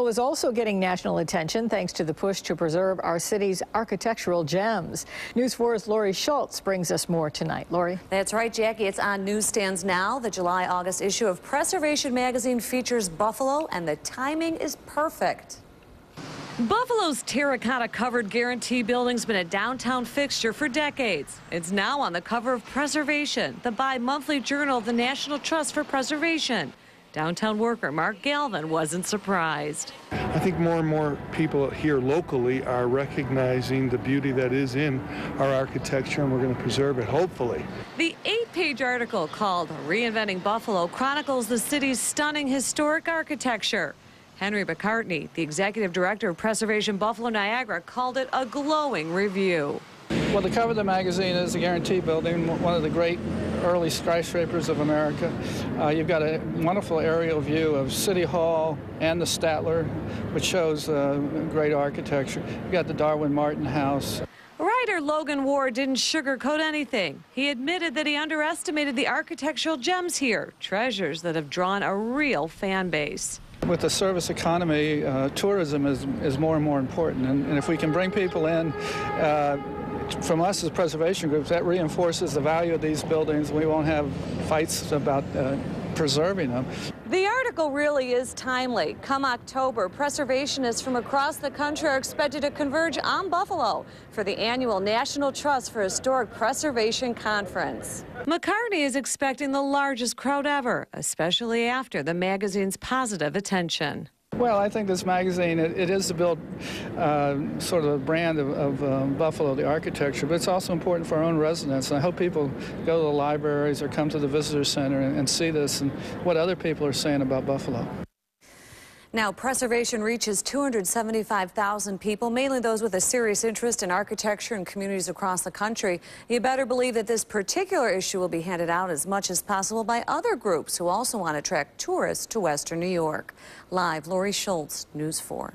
Is also getting national attention thanks to the push to preserve our city's architectural gems. News 4's Lori Schultz brings us more tonight. Lori? That's right, Jackie. It's on newsstands now. The July-August issue of Preservation magazine features Buffalo, and the timing is perfect. Buffalo's terracotta-covered guarantee building's been a downtown fixture for decades. It's now on the cover of Preservation, the bi-monthly journal of the National Trust for Preservation. Downtown worker Mark Galvin wasn't surprised. I think more and more people here locally are recognizing the beauty that is in our architecture, and we're going to preserve it, hopefully. The 8-page article called Reinventing Buffalo chronicles the city's stunning historic architecture. Henry McCartney, the executive director of Preservation Buffalo Niagara, called it a glowing review. Well, the cover of the magazine is the Guarantee Building, one of the great early skyscrapers of America. You've got a wonderful aerial view of City Hall and the Statler, which shows great architecture. You've got the Darwin Martin House. Writer Logan Ward didn't sugarcoat anything. He admitted that he underestimated the architectural gems here, treasures that have drawn a real fan base. With the service economy, tourism is more and more important, and if we can bring people in, from us as preservation groups, that reinforces the value of these buildings. We won't have fights about preserving them. The article really is timely. Come October, preservationists from across the country are expected to converge on Buffalo for the annual National Trust for Historic Preservation Conference. McCartney is expecting the largest crowd ever, especially after the magazine's positive attention. Well, I think this magazine, it is to build sort of a brand of Buffalo, the architecture, but it's also important for our own residents. And I hope people go to the libraries or come to the visitor center and see this and what other people are saying about Buffalo. Now, Preservation reaches 275,000 people, mainly those with a serious interest in architecture in communities across the country. You better believe that this particular issue will be handed out as much as possible by other groups who also want to attract tourists to Western New York. Live, Lori Schultz, News 4.